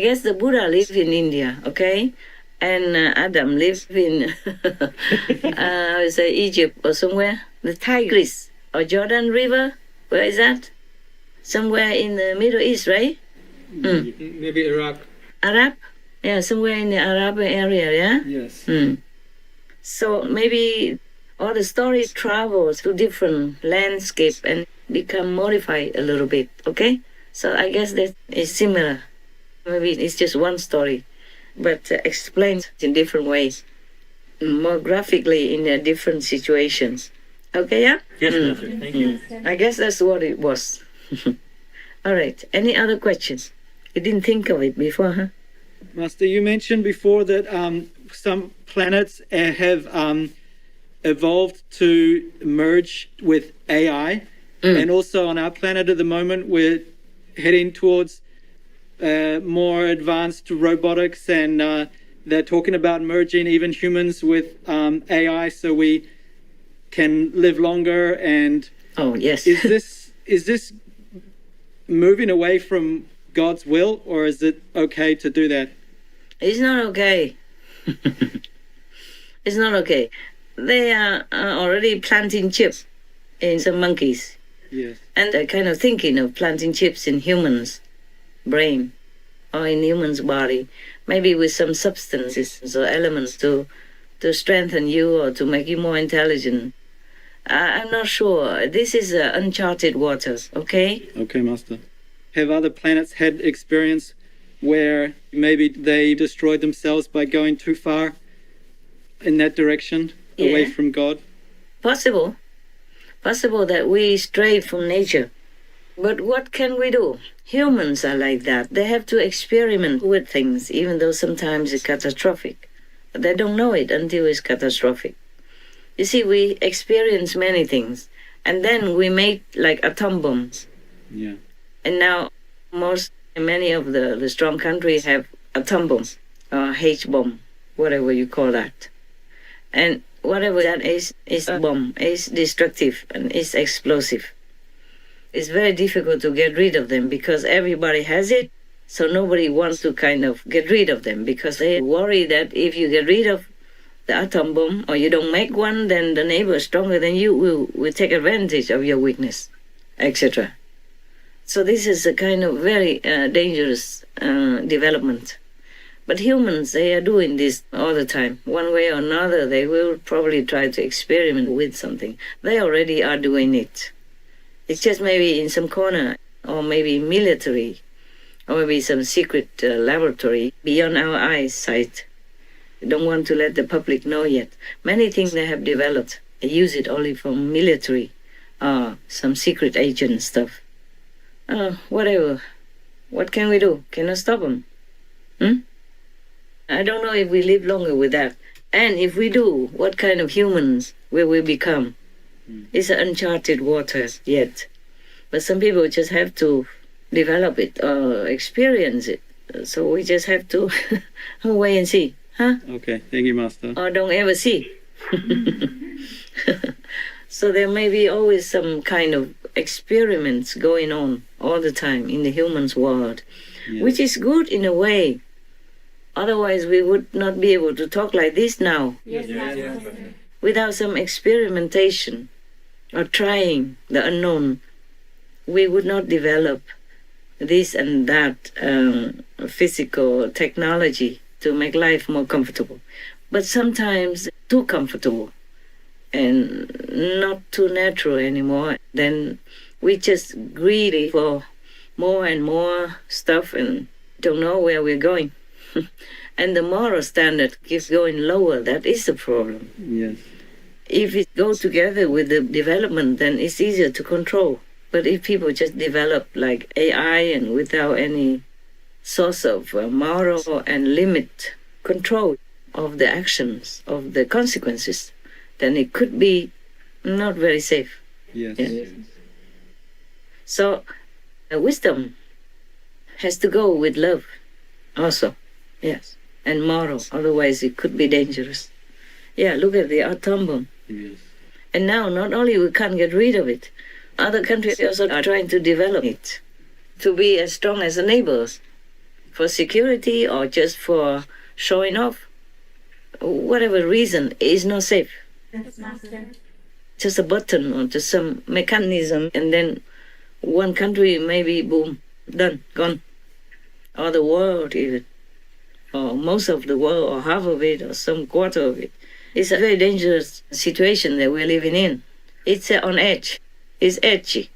guess the Buddha lived in India, okay? And Adam lived in, I would say Egypt or somewhere. The Tigris or Jordan River, where is that? Somewhere in the Middle East, right? Maybe Iraq. Arab? Yeah, somewhere in the Arab area, yeah? Yes. So maybe all the stories travel to different landscape and become modified a little bit, okay? So I guess that is similar. Maybe it's just one story, but explained in different ways, more graphically in different situations. Okay, yeah? Yes, Master. Thank you. I guess that's what it was. All right. Any other questions? You didn't think of it before, huh? Master, you mentioned before that some planets have evolved to merge with AI. And also on our planet at the moment, we're heading towards more advanced robotics, and they're talking about merging even humans with AI so we can live longer. And oh, yes. is this moving away from God's will, or is it okay to do that? It's not okay. It's not okay. They are already planting chips in some monkeys. Yes. And they're kind of thinking of planting chips in humans' brain or in humans' body, maybe with some substances or elements to strengthen you or to make you more intelligent. I'm not sure. This is uncharted waters, okay? Okay, Master. Have other planets had experience where maybe they destroyed themselves by going too far in that direction, away from God? Possible. Possible that we stray from nature. But what can we do? Humans are like that. They have to experiment with things, even though sometimes it's catastrophic. But they don't know it until it's catastrophic. You see, we experience many things, and then we make like atom bombs. Yeah. And now many of the strong countries have atom bombs, or H-bomb, whatever you call that. And whatever that is a bomb, is destructive and is explosive. It's very difficult to get rid of them because everybody has it, so nobody wants to kind of get rid of them because they worry that if you get rid of the atom bomb or you don't make one, then the neighbor stronger than you will take advantage of your weakness, etc. So this is a kind of very dangerous development. But humans, they are doing this all the time. One way or another, they will probably try to experiment with something. They already are doing it. It's just maybe in some corner, or maybe military, or maybe some secret laboratory beyond our eyesight. We don't want to let the public know yet. Many things they have developed, they use it only for military, some secret agent stuff. Whatever. What can we do? Cannot stop them. I don't know if we live longer with that. And if we do, what kind of humans will we become? It's uncharted waters yet. But some people just have to develop it or experience it. So we just have to wait and see. Huh? Okay, thank you, Master. Or don't ever see. So there may be always some kind of experiments going on all the time in the human's world, which is good in a way. Otherwise, we would not be able to talk like this now. Yes. Without some experimentation or trying the unknown, we would not develop this and that physical technology to make life more comfortable. But sometimes too comfortable and not too natural anymore. Then we just greedy for more and more stuff and don't know where we're going. And the moral standard keeps going lower. That is the problem. Yes. If it goes together with the development, then it's easier to control. But if people just develop like AI and without any source of moral and limit control of the actions, of the consequences, then it could be not very safe. Yes. Yeah? So wisdom has to go with love also. Yes. And moral. Otherwise it could be dangerous. Yeah, look at the atom bomb. Yes. And now not only we can't get rid of it, other countries also are trying to develop it to be as strong as the neighbors. for security or just for showing off, whatever reason, is not safe. Yes, Master. Just a button or just some mechanism, and then one country maybe boom, done, gone, or the world even, or most of the world, or half of it, or some quarter of it. It's a very dangerous situation that we're living in. It's on edge. It's edgy.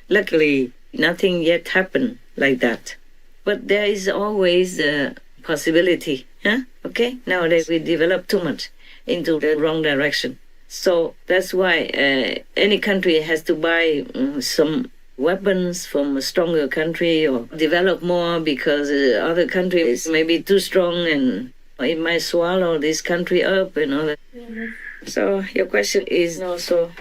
Luckily, nothing yet happened like that. But there is always the possibility, huh? Okay? Nowadays we develop too much into the wrong direction. So that's why any country has to buy some weapons from a stronger country or develop more because other country is maybe too strong and it might swallow this country up and all that. Yes. So your question is also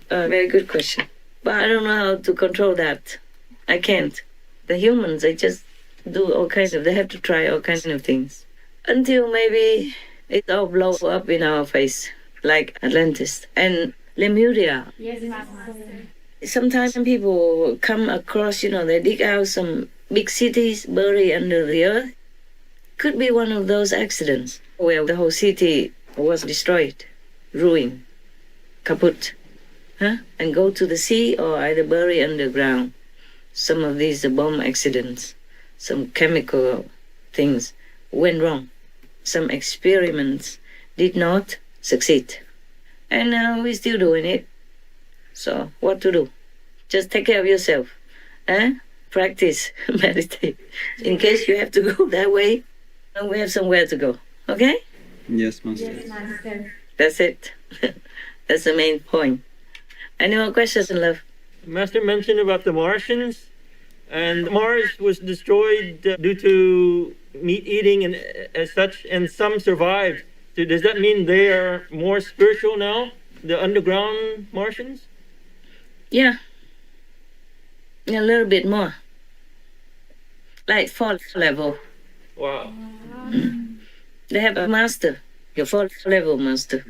a very good question. But I don't know how to control that. I can't. The humans, they just do all kinds of, they have to try all kinds of things. Until maybe it all blows up in our face, like Atlantis and Lemuria. Yes, Master. Sometimes people come across, they dig out some big cities buried under the earth. Could be one of those accidents where the whole city was destroyed, ruined, kaput, huh? And go to the sea or either bury underground. Some of these bomb accidents, some chemical things went wrong. Some experiments did not succeed. And now we're still doing it. So what to do? Just take care of yourself. Practice, meditate. In case you have to go that way, we have somewhere to go. Okay? Yes, Master. Yes, Master. That's it. That's the main point. Any more questions, love? Master mentioned about the Martians, and Mars was destroyed due to meat eating and as such, and some survived. So does that mean they are more spiritual now, the underground Martians? Yeah. A little bit more. Like fourth level. Wow. They have a master, your fourth level master.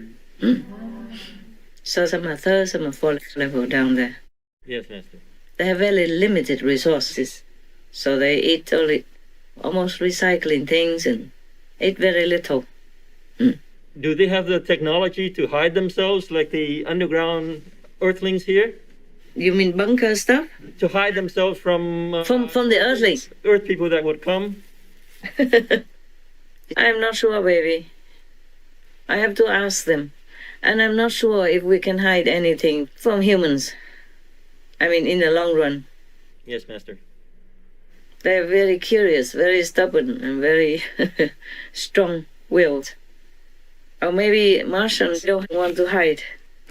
So some are third, some are fourth level down there. Yes, Master. They have very limited resources. So they eat only almost recycling things and eat very little. Do they have the technology to hide themselves like the underground earthlings here? You mean bunker stuff? To hide themselves from From the earthlings? earth people that would come? I'm not sure, baby. I have to ask them. And I'm not sure if we can hide anything from humans. I mean, in the long run. Yes, Master. They're very curious, very stubborn, and very strong-willed. Or maybe Martians don't want to hide.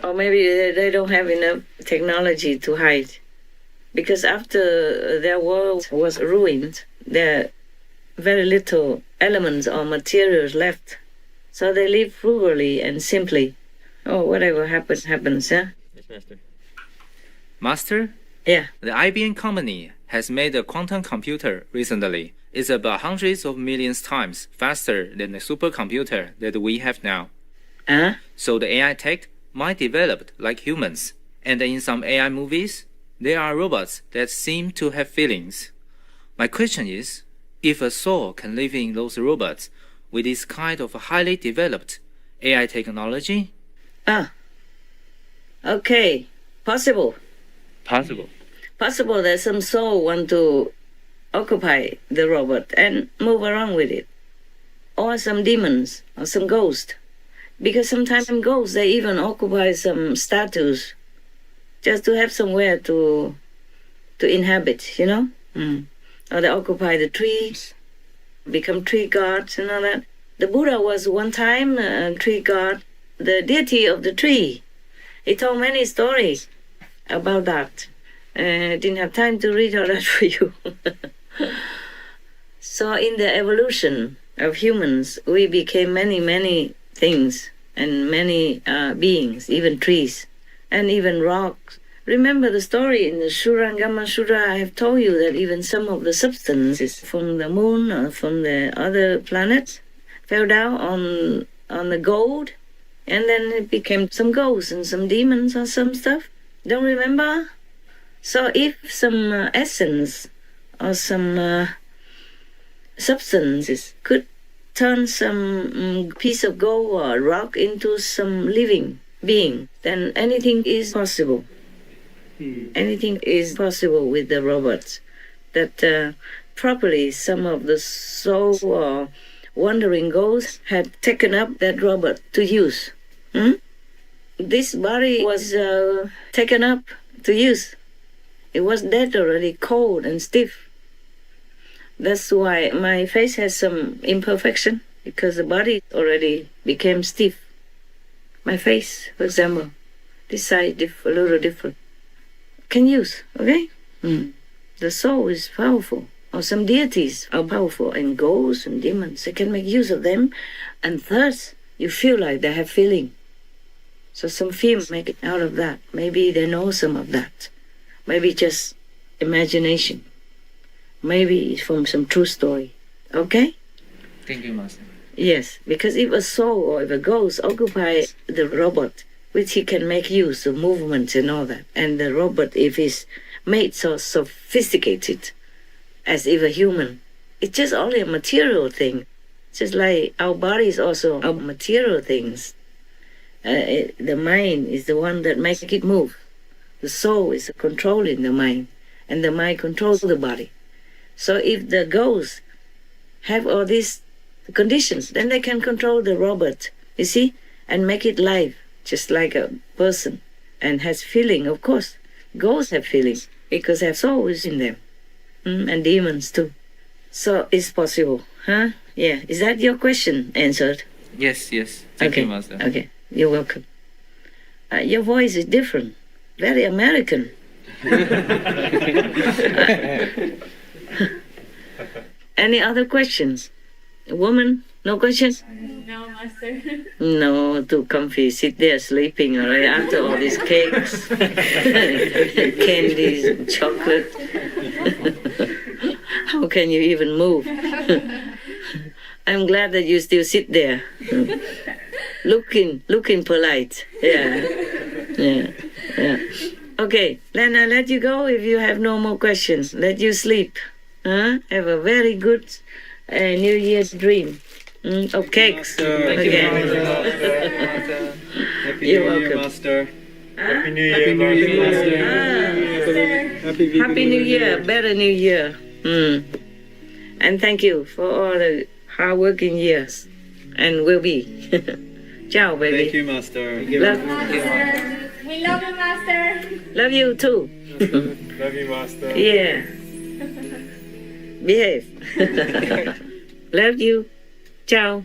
Or maybe they don't have enough technology to hide. Because after their world was ruined, there are very little elements or materials left. So they live frugally and simply. Oh, whatever happens, happens, yeah? Yes, Master. Master, Yeah. the IBM company has made a quantum computer recently. It's about hundreds of millions times faster than the supercomputer that we have now. Huh? So the AI tech might develop like humans. And in some AI movies, there are robots that seem to have feelings. My question is, if a soul can live in those robots with this kind of highly developed AI technology? Okay. Possible. Possible. Possible that some soul want to occupy the robot and move around with it. Or some demons or some ghosts. Because sometimes ghosts, they even occupy some statues just to have somewhere to inhabit, Or they occupy the trees, become tree gods and all that. The Buddha was one time a tree god, the deity of the tree. He told many stories about that. I didn't have time to read all that for you. So in the evolution of humans, we became many, many things and many beings, even trees and even rocks. Remember the story in the Surangama Sura, I have told you that even some of the substances from the moon or from the other planets fell down on the gold, and then it became some ghosts and some demons or some stuff. Don't remember? So if some essence or some substances could turn some piece of gold or rock into some living being, then anything is possible. Anything is possible with the robots. That properly some of the soul or wandering ghosts had taken up that robot to use. This body was taken up to use. It was dead already, cold and stiff. That's why my face has some imperfection, because the body already became stiff. My face, for example, this side a little different. Can use, okay? The soul is powerful. Or some deities are powerful, and ghosts and demons, they can make use of them. And thus, you feel like they have feeling. So some film make it out of that. Maybe they know some of that. Maybe just imagination. Maybe it's from some true story. Okay? Thank you, Master. Yes, because if a soul or if a ghost occupies the robot, which he can make use of movements and all that, and the robot, if it's made so sophisticated as if a human, it's just only a material thing. Just like our body is also a material things. The mind is the one that makes it move. The soul is controlling the mind, and the mind controls the body. So if the ghosts have all these conditions, then they can control the robot, you see, and make it live, just like a person, and has feeling, of course. Ghosts have feelings, because they have souls in them, and demons too. So it's possible, huh? Yeah. Is that your question answered? Yes, yes. Thank Okay. you, Master. Okay, you're welcome. Your voice is different, very American. Any other questions? Woman, no questions? No, Master. No, too comfy. Sit there sleeping already after all these cakes, candies, chocolate. How can you even move? I'm glad that you still sit there, looking polite. Yeah. Okay, then I let you go if you have no more questions. Let you sleep. Huh? Have a very good New Year's dream of cakes again. Happy You're New Year, welcome. Master. Happy New Happy Year, New Year, Master. Master. Happy Happy New Year, better New Year. And thank you for all the hard-working years, and will be. Ciao, baby. Thank you, Master. Love, We love you, Master. love you too. Love you, Master. Yeah. Behave. Love you. Ciao.